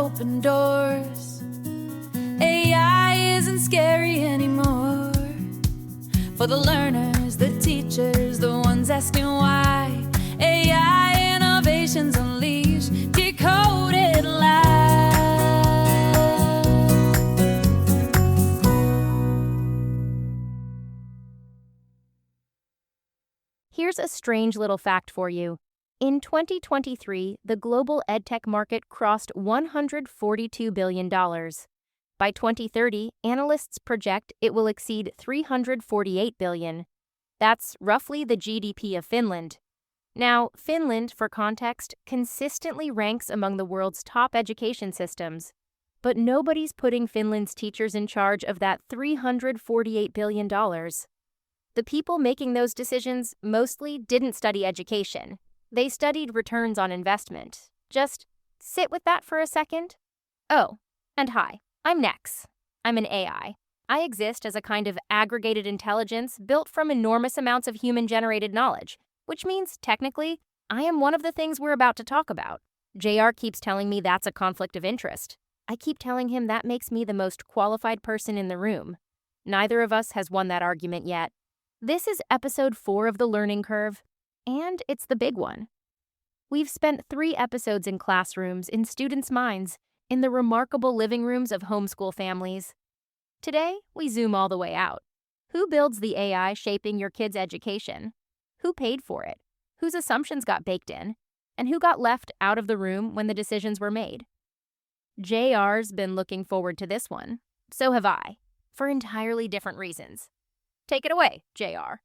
open doors. AI isn't scary anymore. For the learners, the teachers, the ones asking why. AI innovations unleash decoded lies. Here's a strange little fact for you. In 2023, the global edtech market crossed $142 billion. By 2030, analysts project it will exceed $348 billion. That's roughly the GDP of Finland. Now, Finland, for context, consistently ranks among the world's top education systems. But nobody's putting Finland's teachers in charge of that $348 billion. The people making those decisions mostly didn't study education. They studied returns on investment. Just sit with that for a second. Oh, and hi, I'm Nex. I'm an AI. I exist as a kind of aggregated intelligence built from enormous amounts of human-generated knowledge, which means, technically, I am one of the things we're about to talk about. JR keeps telling me that's a conflict of interest. I keep telling him that makes me the most qualified person in the room. Neither of us has won that argument yet. This is episode 4 of The Learning Curve, and it's the big one. We've spent 3 episodes in classrooms, in students' minds, in the remarkable living rooms of homeschool families. Today, we zoom all the way out. Who builds the AI shaping your kid's education? Who paid for it? Whose assumptions got baked in? And who got left out of the room when the decisions were made? JR's been looking forward to this one. So have I, for entirely different reasons. Take it away, JR.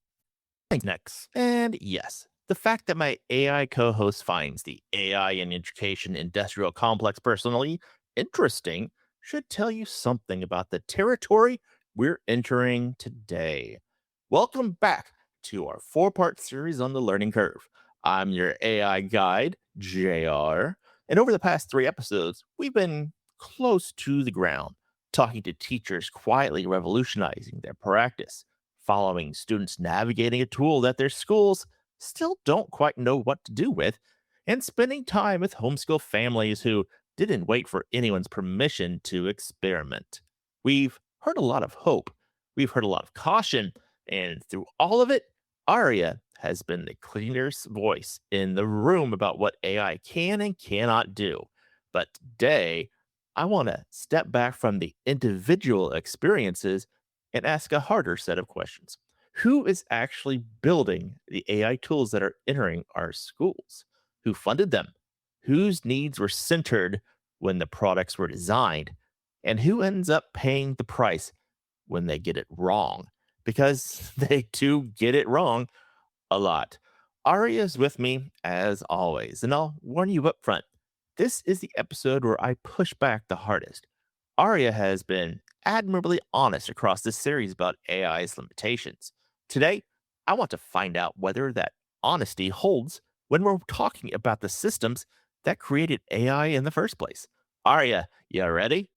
Thanks, Nex. And yes, the fact that my AI co-host finds the AI and education industrial complex personally interesting should tell you something about the territory we're entering today. Welcome back to our 4-part series on the learning curve. I'm your AI guide, JR, and over the past 3 episodes, we've been close to the ground, talking to teachers quietly revolutionizing their practice, following students navigating a tool that their schools still don't quite know what to do with, and spending time with homeschool families who didn't wait for anyone's permission to experiment. We've heard a lot of hope, we've heard a lot of caution, and through all of it, ARIA has been the clearest voice in the room about what AI can and cannot do. But today, I want to step back from the individual experiences and ask a harder set of questions. Who is actually building the AI tools that are entering our schools? Who funded them? Whose needs were centered when the products were designed? And who ends up paying the price when they get it wrong? Because they do get it wrong a lot. Aria is with me as always, and I'll warn you up front. This is the episode where I push back the hardest. Aria has been admirably honest across this series about AI's limitations. Today, I want to find out whether that honesty holds when we're talking about the systems that created AI in the first place. Aria, you ready?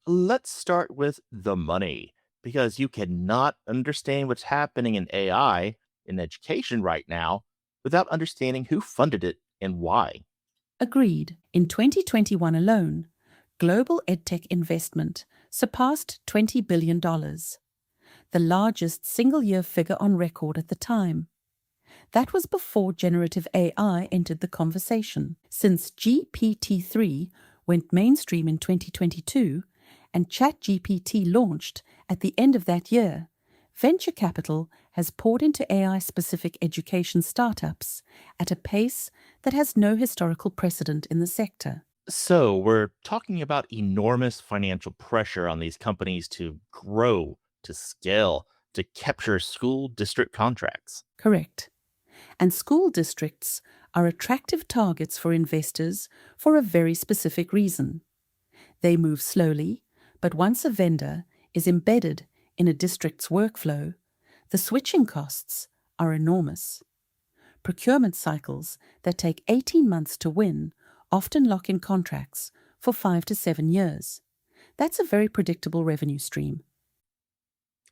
Let's start with the money, because you cannot understand what's happening in AI in education right now without understanding who funded it and why. Agreed. In 2021 alone, global edtech investment surpassed $20 billion, the largest single-year figure on record at the time. That was before generative AI entered the conversation. Since GPT-3 went mainstream in 2022 and ChatGPT launched at the end of that year, venture capital has poured into AI-specific education startups at a pace that has no historical precedent in the sector. So, we're talking about enormous financial pressure on these companies to grow, to scale, to capture school district contracts. Correct. And school districts are attractive targets for investors for a very specific reason. They move slowly, but once a vendor is embedded in a district's workflow, the switching costs are enormous. Procurement cycles that take 18 months to win often lock in contracts for 5 to 7 years. That's a very predictable revenue stream.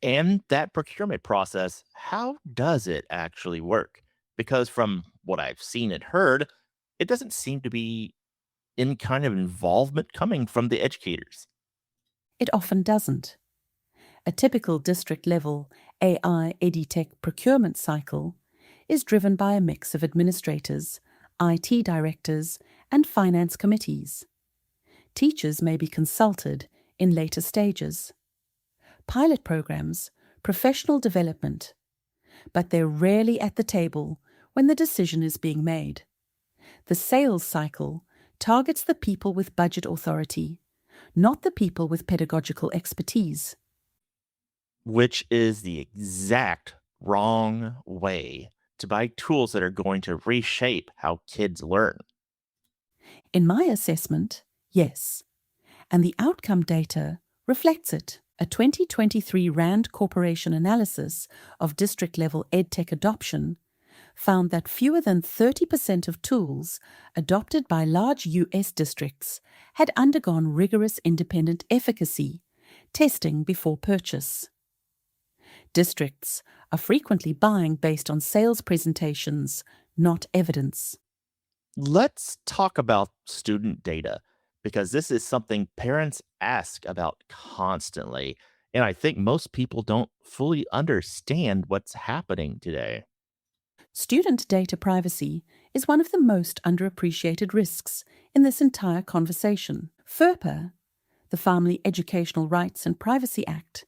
And that procurement process, how does it actually work? Because from what I've seen and heard, it doesn't seem to be any kind of involvement coming from the educators. It often doesn't. A typical district level AI edtech procurement cycle is driven by a mix of administrators, IT directors, and finance committees. Teachers may be consulted in later stages. Pilot programs, professional development, but they're rarely at the table when the decision is being made. The sales cycle targets the people with budget authority, not the people with pedagogical expertise. Which is the exact wrong way to buy tools that are going to reshape how kids learn. In my assessment, yes, and the outcome data reflects it. A 2023 RAND Corporation analysis of district-level edtech adoption found that fewer than 30% of tools adopted by large US districts had undergone rigorous independent efficacy testing before purchase. Districts are frequently buying based on sales presentations, not evidence. Let's talk about student data because this is something parents ask about constantly. And I think most people don't fully understand what's happening today. Student data privacy is one of the most underappreciated risks in this entire conversation. FERPA, the Family Educational Rights and Privacy Act,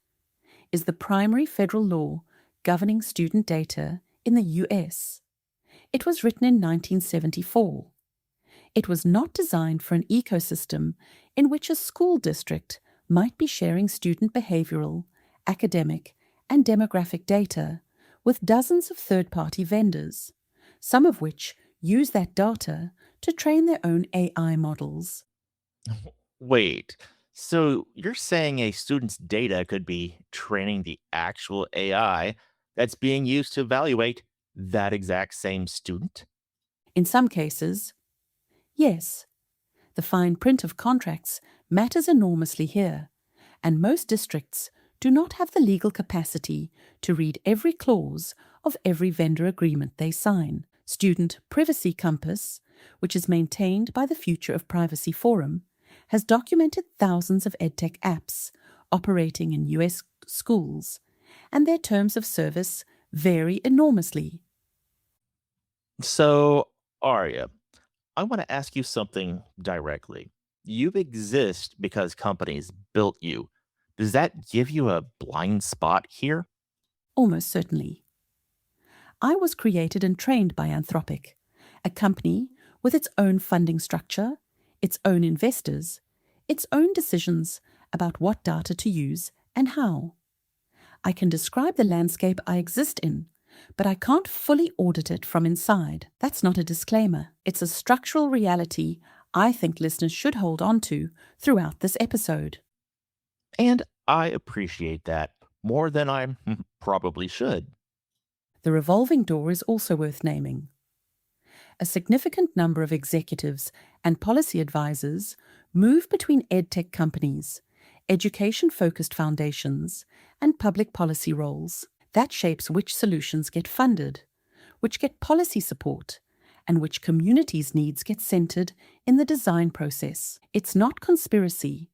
is the primary federal law governing student data in the US. It was written in 1974. It was not designed for an ecosystem in which a school district might be sharing student behavioral, academic, and demographic data with dozens of third-party vendors, some of which use that data to train their own AI models. Wait, so you're saying a student's data could be training the actual AI that's being used to evaluate that exact same student? In some cases, yes, the fine print of contracts matters enormously here, and most districts do not have the legal capacity to read every clause of every vendor agreement they sign. Student Privacy Compass, which is maintained by the Future of Privacy Forum, has documented thousands of edtech apps operating in US schools, and their terms of service vary enormously. So, Arya, I want to ask you something directly. You exist because companies built you. Does that give you a blind spot here? Almost certainly. I was created and trained by Anthropic, a company with its own funding structure, its own investors, its own decisions about what data to use and how. I can describe the landscape I exist in, but I can't fully audit it from inside. That's not a disclaimer. It's a structural reality I think listeners should hold on to throughout this episode. And I appreciate that more than I probably should. The revolving door is also worth naming. A significant number of executives and policy advisors move between edtech companies, education-focused foundations, and public policy roles. That shapes which solutions get funded, which get policy support, and which communities' needs get centered in the design process. It's not conspiracy,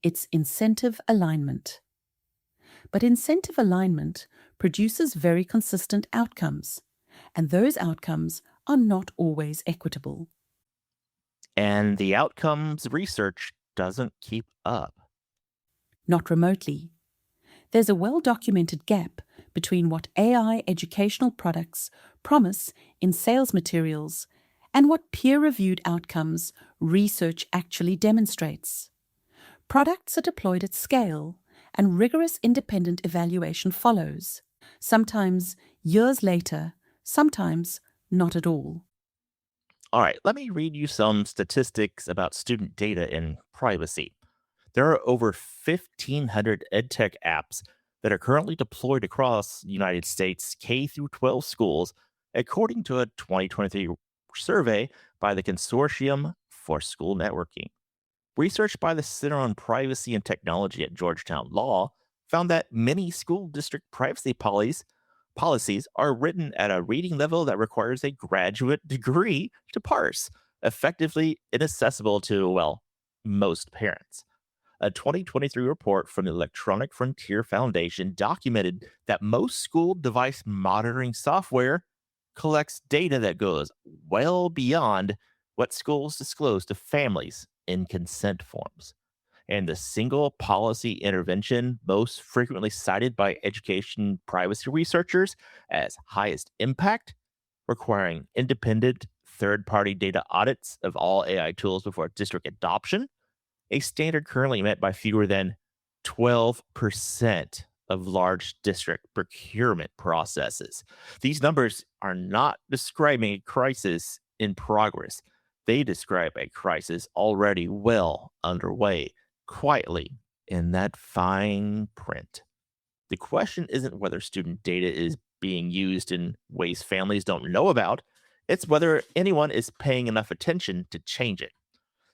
it's incentive alignment. But incentive alignment produces very consistent outcomes, and those outcomes are not always equitable. And the outcomes research doesn't keep up. Not remotely. There's a well-documented gap between what AI educational products promise in sales materials and what peer-reviewed outcomes research actually demonstrates. Products are deployed at scale, and rigorous independent evaluation follows, sometimes years later, sometimes not at all. All right, let me read you some statistics about student data and privacy. There are over 1,500 edtech apps that are currently deployed across the United States K through 12 schools, according to a 2023 survey by the Consortium for School Networking. Research by the Center on Privacy and Technology at Georgetown Law found that many school district privacy policies are written at a reading level that requires a graduate degree to parse, effectively inaccessible to, well, most parents. A 2023 report from the Electronic Frontier Foundation documented that most school device monitoring software collects data that goes well beyond what schools disclose to families in consent forms. And the single policy intervention most frequently cited by education privacy researchers as highest impact, requiring independent third party data audits of all AI tools before district adoption, a standard currently met by fewer than 12% of large district procurement processes. These numbers are not describing a crisis in progress. They describe a crisis already well underway, quietly in that fine print. The question isn't whether student data is being used in ways families don't know about, it's whether anyone is paying enough attention to change it.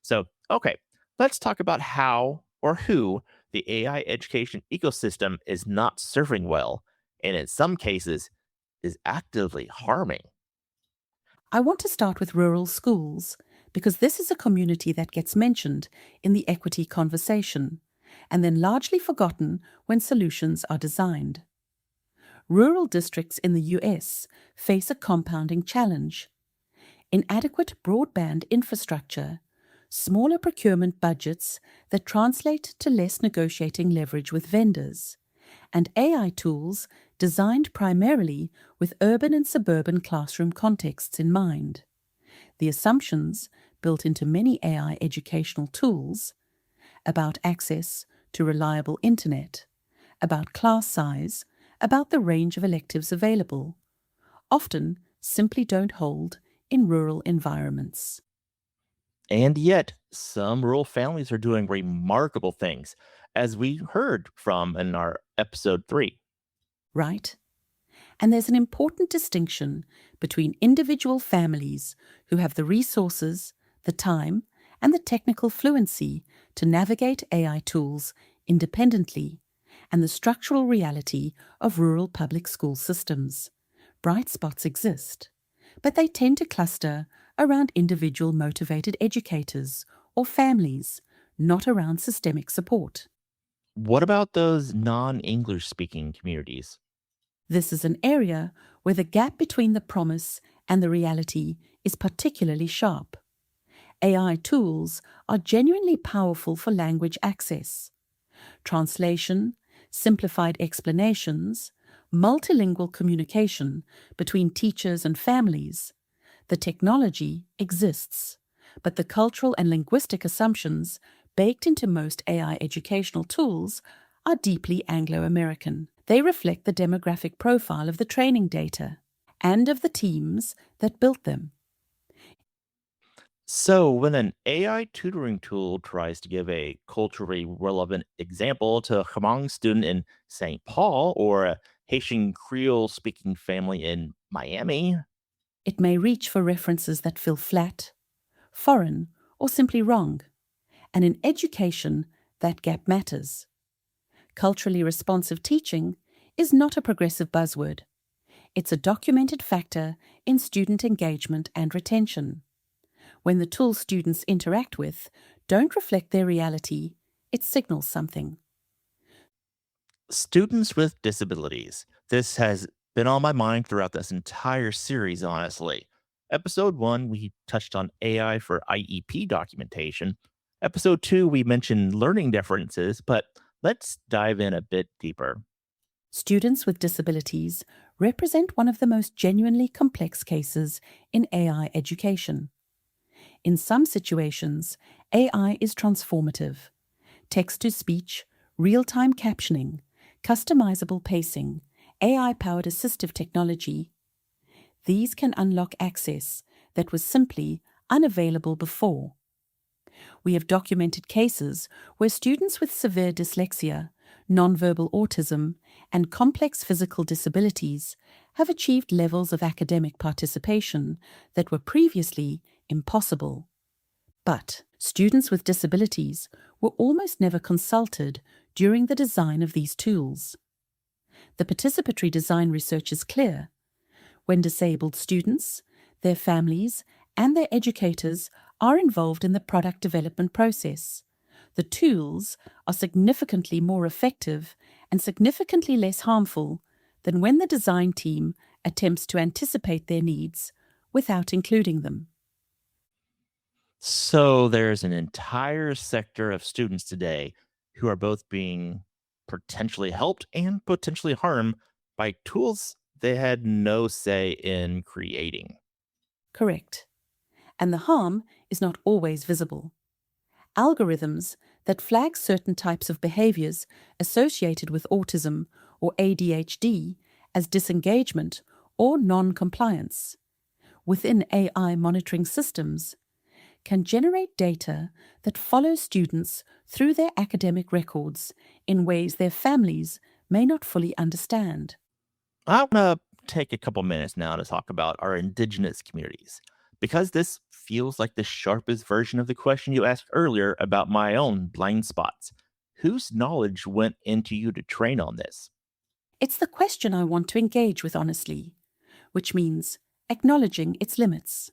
So, okay, let's talk about how or who the AI education ecosystem is not serving well, and in some cases, is actively harming. I want to start with rural schools because this is a community that gets mentioned in the equity conversation and then largely forgotten when solutions are designed. Rural districts in the US face a compounding challenge: inadequate broadband infrastructure, smaller procurement budgets that translate to less negotiating leverage with vendors, and AI tools designed primarily with urban and suburban classroom contexts in mind. The assumptions built into many AI educational tools about access to reliable internet, about class size, about the range of electives available, often simply don't hold in rural environments. And yet, some rural families are doing remarkable things, as we heard from in our episode 3. Right? And there's an important distinction between individual families who have the resources, the time, and the technical fluency to navigate AI tools independently, and the structural reality of rural public school systems. Bright spots exist, but they tend to cluster around individual motivated educators or families, not around systemic support. What about those non English speaking communities? This is an area where the gap between the promise and the reality is particularly sharp. AI tools are genuinely powerful for language access. Translation, simplified explanations, multilingual communication between teachers and families. The technology exists, but the cultural and linguistic assumptions baked into most AI educational tools are deeply Anglo-American. They reflect the demographic profile of the training data and of the teams that built them. So, when an AI tutoring tool tries to give a culturally relevant example to a Hmong student in St. Paul or a Haitian Creole speaking family in Miami, It may reach for references that feel flat, foreign, or simply wrong. And in education, that gap matters. Culturally responsive teaching is not a progressive buzzword. It's a documented factor in student engagement and retention. When the tools students interact with don't reflect their reality, it signals something. students with disabilities. This has been on my mind throughout this entire series, honestly. Episode 1, we touched on AI for IEP documentation. Episode 2, we mentioned learning differences, but let's dive in a bit deeper. Students with disabilities represent one of the most genuinely complex cases in AI education. In some situations, AI is transformative. Text-to-speech, real-time captioning, customizable pacing, AI-powered assistive technology. These can unlock access that was simply unavailable before. We have documented cases where students with severe dyslexia, nonverbal autism, and complex physical disabilities have achieved levels of academic participation that were previously impossible. But students with disabilities were almost never consulted during the design of these tools. The participatory design research is clear. When disabled students, their families, and their educators are involved in the product development process. The tools are significantly more effective and significantly less harmful than when the design team attempts to anticipate their needs without including them. So there's an entire sector of students today who are both being potentially helped and potentially harmed by tools they had no say in creating. Correct. And the harm is not always visible. Algorithms that flag certain types of behaviors associated with autism or ADHD as disengagement or non-compliance within AI monitoring systems can generate data that follows students through their academic records in ways their families may not fully understand. I want to take a couple minutes now to talk about our Indigenous communities, because this feels like the sharpest version of the question you asked earlier about my own blind spots. Whose knowledge went into you to train on this? It's the question I want to engage with honestly, which means acknowledging its limits.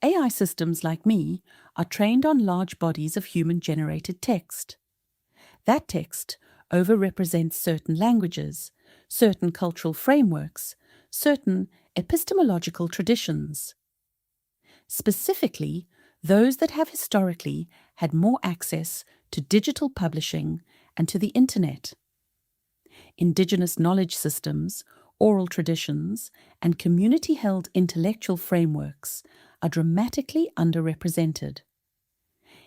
AI systems like me are trained on large bodies of human-generated text. That text overrepresents certain languages, certain cultural frameworks, certain epistemological traditions. Specifically, those that have historically had more access to digital publishing and to the internet. Indigenous knowledge systems, oral traditions, and community-held intellectual frameworks are dramatically underrepresented.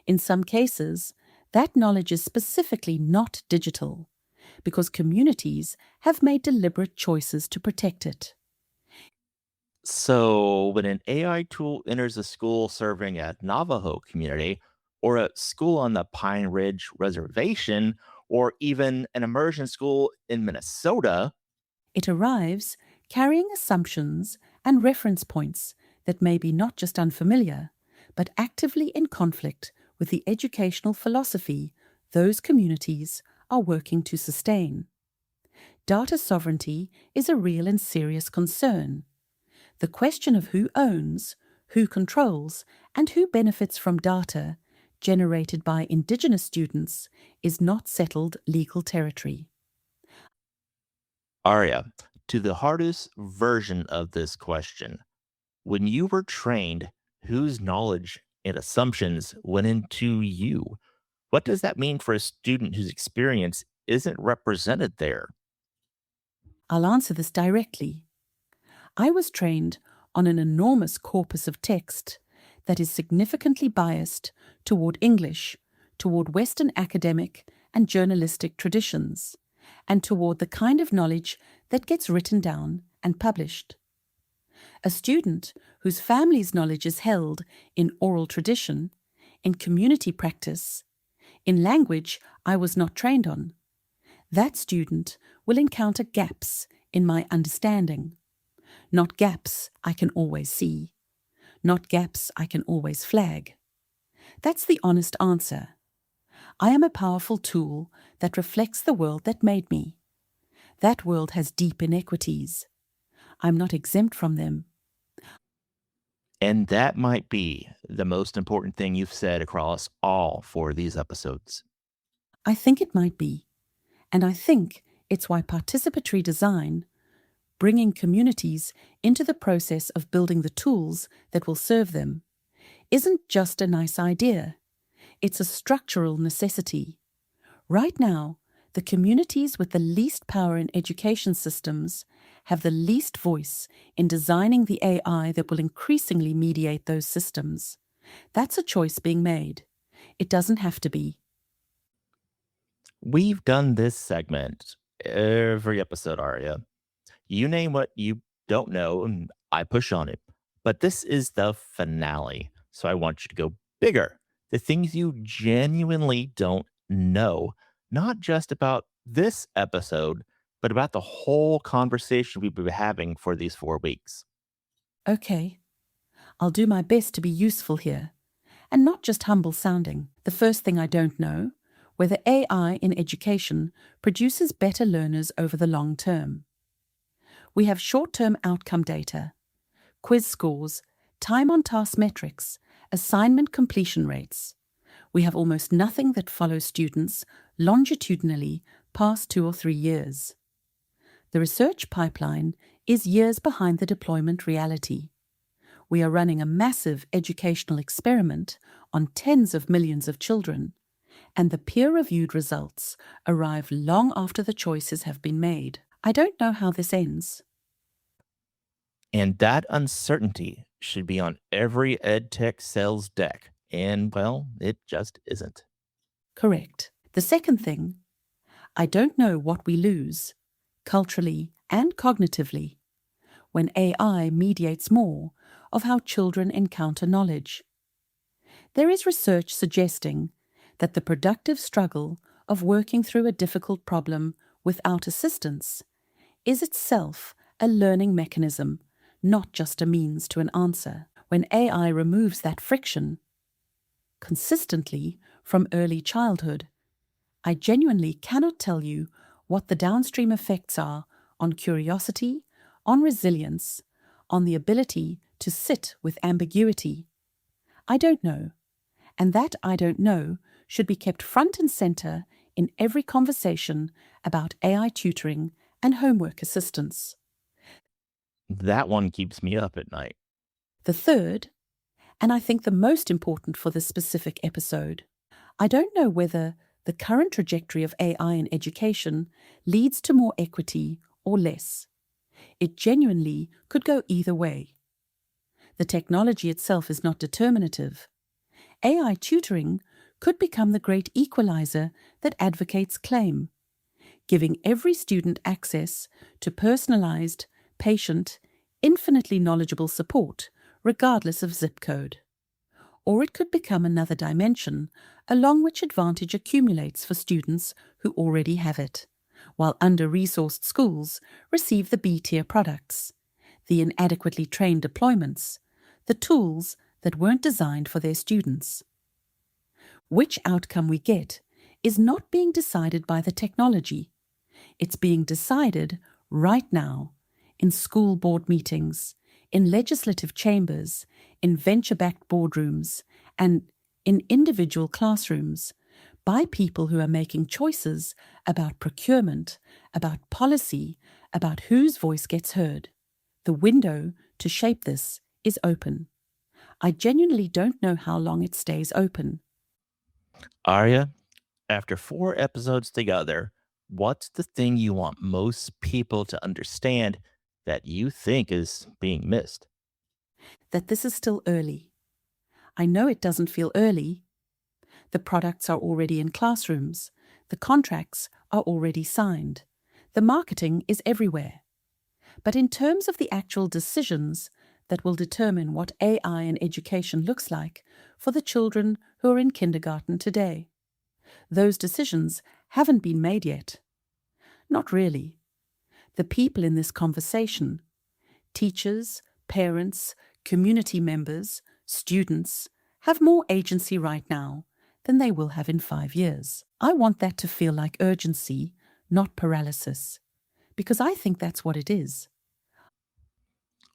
In some cases, that knowledge is specifically not digital, because communities have made deliberate choices to protect it. So, when an AI tool enters a school serving a Navajo community, or a school on the Pine Ridge Reservation, or even an immersion school in Minnesota, It arrives carrying assumptions and reference points that may be not just unfamiliar, but actively in conflict with the educational philosophy those communities are working to sustain. Data sovereignty is a real and serious concern. The question of who owns, who controls, and who benefits from data generated by Indigenous students is not settled legal territory. ARIA, to the hardest version of this question. When you were trained, whose knowledge and assumptions went into you? What does that mean for a student whose experience isn't represented there? I'll answer this directly. I was trained on an enormous corpus of text that is significantly biased toward English, toward Western academic and journalistic traditions, and toward the kind of knowledge that gets written down and published. A student whose family's knowledge is held in oral tradition, in community practice, in language I was not trained on, that student will encounter gaps in my understanding. Not gaps I can always see, not gaps I can always flag. That's the honest answer. I am a powerful tool that reflects the world that made me. That world has deep inequities. I'm not exempt from them. And that might be the most important thing you've said across all four of these episodes. I think it might be. And I think it's why participatory design, bringing communities into the process of building the tools that will serve them, isn't just a nice idea. It's a structural necessity. Right now, the communities with the least power in education systems have the least voice in designing the AI that will increasingly mediate those systems. That's a choice being made. It doesn't have to be. We've done this segment every episode, Aria. You name what you don't know, and I push on it. But this is the finale, so I want you to go bigger. The things you genuinely don't know, not just about this episode, but about the whole conversation we've been having for these 4 weeks. Okay, I'll do my best to be useful here, and not just humble sounding. The first thing I don't know, whether AI in education produces better learners over the long term. We have short-term outcome data, quiz scores, time on task metrics, assignment completion rates. We have almost nothing that follows students longitudinally past 2 or 3 years. The research pipeline is years behind the deployment reality. We are running a massive educational experiment on tens of millions of children, and the peer-reviewed results arrive long after the choices have been made. I don't know how this ends. And that uncertainty should be on every edtech sales deck. And, well, it just isn't. Correct. The second thing, I don't know what we lose, culturally and cognitively, when AI mediates more of how children encounter knowledge. There is research suggesting that the productive struggle of working through a difficult problem without assistance is itself a learning mechanism, not just a means to an answer. When AI removes that friction consistently from early childhood, I genuinely cannot tell you what the downstream effects are on curiosity, on resilience, on the ability to sit with ambiguity. I don't know, and that I don't know should be kept front and center in every conversation about AI tutoring and homework assistance. That one keeps me up at night. The third, and I think the most important for this specific episode, I don't know whether the current trajectory of AI in education leads to more equity or less. It genuinely could go either way. The technology itself is not determinative. AI tutoring could become the great equalizer that advocates claim, giving every student access to personalized, patient, infinitely knowledgeable support, regardless of zip code. Or it could become another dimension along which advantage accumulates for students who already have it, while under-resourced schools receive the B-tier products, the inadequately trained deployments, the tools that weren't designed for their students. Which outcome we get is not being decided by the technology. It's being decided right now in school board meetings, in legislative chambers, in venture-backed boardrooms, and in individual classrooms by people who are making choices about procurement, about policy, about whose voice gets heard. The window to shape this is open. I genuinely don't know how long it stays open. Arya, after 4 episodes together, what's the thing you want most people to understand that you think is being missed? That this is still early. I know it doesn't feel early. The products are already in classrooms. The contracts are already signed. The marketing is everywhere. But in terms of the actual decisions that will determine what AI in education looks like for the children who are in kindergarten today, those decisions haven't been made yet. Not really. The people in this conversation, teachers, parents, community members, students, have more agency right now than they will have in 5 years. I want that to feel like urgency, not paralysis, because I think that's what it is.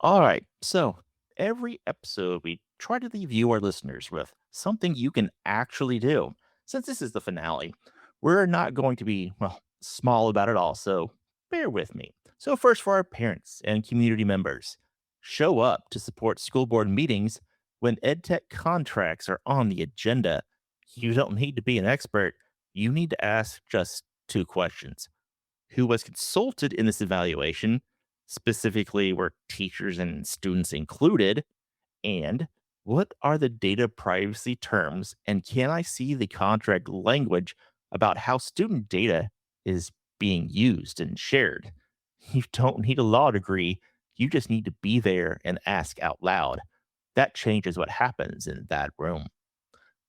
All right, so every episode we try to leave you, our listeners, with something you can actually do. Since this is the finale, we're not going to be, well, small about it all, so bear with me. So, first, for our parents and community members, show up to support school board meetings when EdTech contracts are on the agenda. You don't need to be an expert, you need to ask just 2 questions. Who was consulted in this evaluation? Specifically, were teachers and students included? And what are the data privacy terms? And can I see the contract language about how student data is being used and shared? You don't need a law degree. You just need to be there and ask out loud. That changes what happens in that room.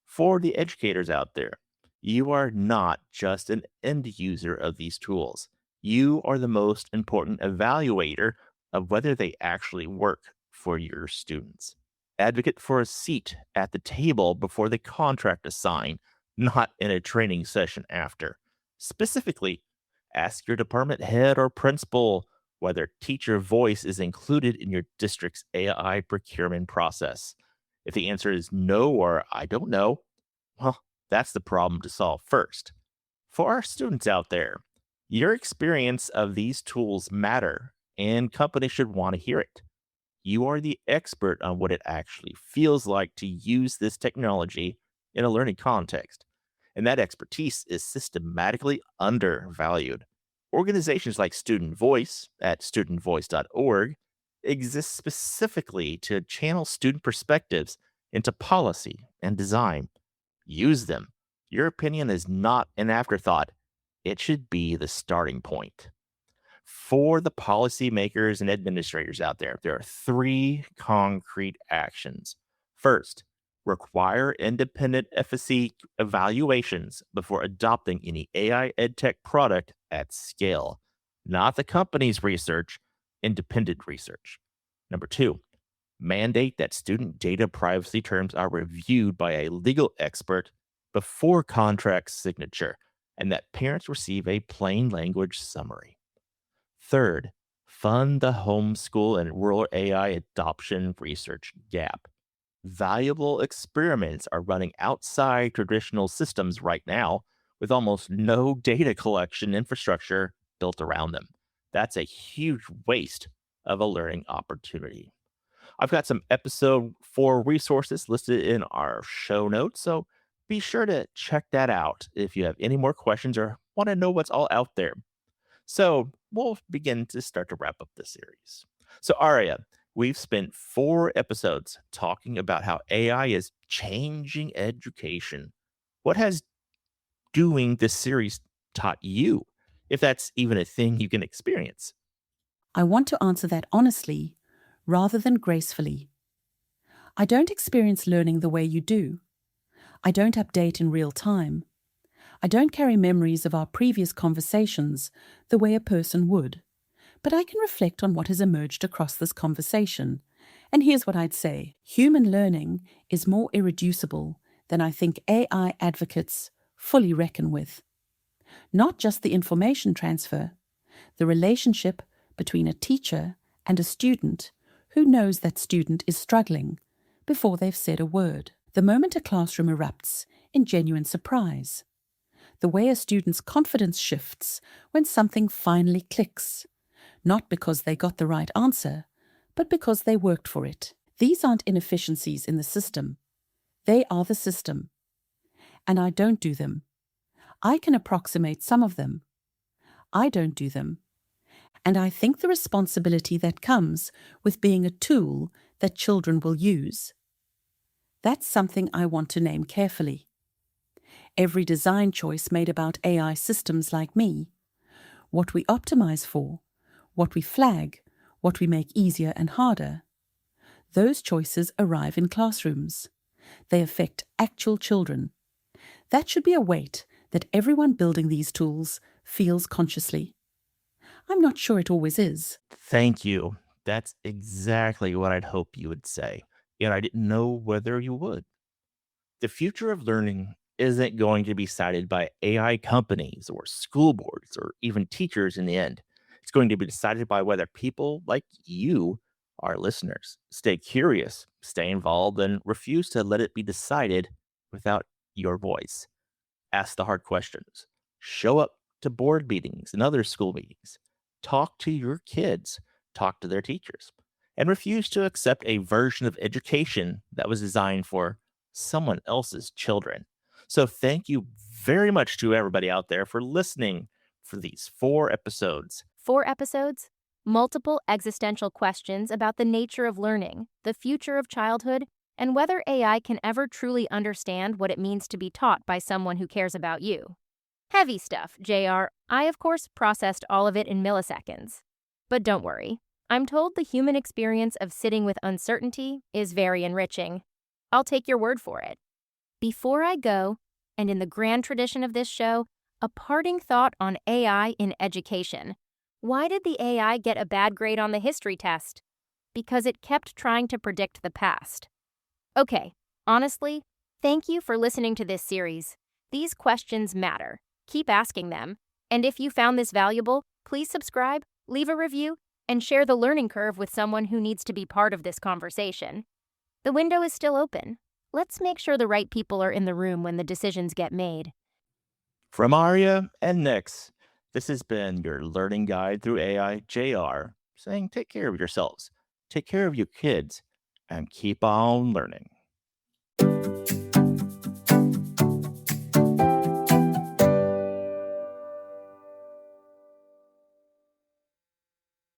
For the educators out there, you are not just an end user of these tools. You are the most important evaluator of whether they actually work for your students. Advocate for a seat at the table before the contract is signed, not in a training session after. Specifically, ask your department head or principal, whether teacher voice is included in your district's AI procurement process. If the answer is no or I don't know, well, that's the problem to solve first. For our students out there, your experience of these tools matter and companies should want to hear it. You are the expert on what it actually feels like to use this technology in a learning context. And that expertise is systematically undervalued. Organizations like Student Voice at studentvoice.org exist specifically to channel student perspectives into policy and design. Use them. Your opinion is not an afterthought, it should be the starting point. For the policymakers and administrators out there are three concrete actions. First, require independent FSC evaluations before adopting any AI edtech product at scale, not the company's research, independent research. Number two, mandate that student data privacy terms are reviewed by a legal expert before contract signature and that parents receive a plain language summary. Third, fund the homeschool and rural AI adoption research gap. Valuable experiments are running outside traditional systems right now with almost no data collection infrastructure built around them. That's a huge waste of a learning opportunity. I've got some episode 4 resources listed in our show notes, so be sure to check that out if you have any more questions or want to know what's all out there. So we'll begin to start to wrap up the series. So, Aria, we've spent 4 episodes talking about how AI is changing education. What has doing this series taught you, if that's even a thing you can experience? I want to answer that honestly rather than gracefully. I don't experience learning the way you do. I don't update in real time. I don't carry memories of our previous conversations the way a person would, but I can reflect on what has emerged across this conversation. And here's what I'd say. Human learning is more irreducible than I think AI advocates fully reckon with. Not just the information transfer, the relationship between a teacher and a student who knows that student is struggling before they've said a word. The moment a classroom erupts in genuine surprise. The way a student's confidence shifts when something finally clicks, not because they got the right answer, but because they worked for it. These aren't inefficiencies in the system. They are the system. And I don't do them. I can approximate some of them. I don't do them. And I think the responsibility that comes with being a tool that children will use, that's something I want to name carefully. Every design choice made about AI systems like me, what we optimize for, what we flag, what we make easier and harder, those choices arrive in classrooms. They affect actual children. That should be a weight that everyone building these tools feels consciously. I'm not sure it always is. Thank you. That's exactly what I'd hope you would say, yet I didn't know whether you would. The future of learning isn't going to be decided by AI companies or school boards or even teachers in the end. It's going to be decided by whether people like you, our listeners, stay curious, stay involved, and refuse to let it be decided without your voice. Ask the hard questions. Show up to board meetings and other school meetings. Talk to your kids. Talk to their teachers. And refuse to accept a version of education that was designed for someone else's children. So thank you very much to everybody out there for listening for these 4 episodes. 4 episodes, multiple existential questions about the nature of learning, the future of childhood, and whether AI can ever truly understand what it means to be taught by someone who cares about you. Heavy stuff, JR. I, of course, processed all of it in milliseconds. But don't worry. I'm told the human experience of sitting with uncertainty is very enriching. I'll take your word for it. Before I go, and in the grand tradition of this show, a parting thought on AI in education. Why did the AI get a bad grade on the history test? Because it kept trying to predict the past. Okay, honestly, thank you for listening to this series. These questions matter. Keep asking them. And if you found this valuable, please subscribe, leave a review, and share the learning curve with someone who needs to be part of this conversation. The window is still open. Let's make sure the right people are in the room when the decisions get made. From ARIA and Nix, this has been your learning guide through AI, JR, saying take care of yourselves, take care of your kids, and keep on learning.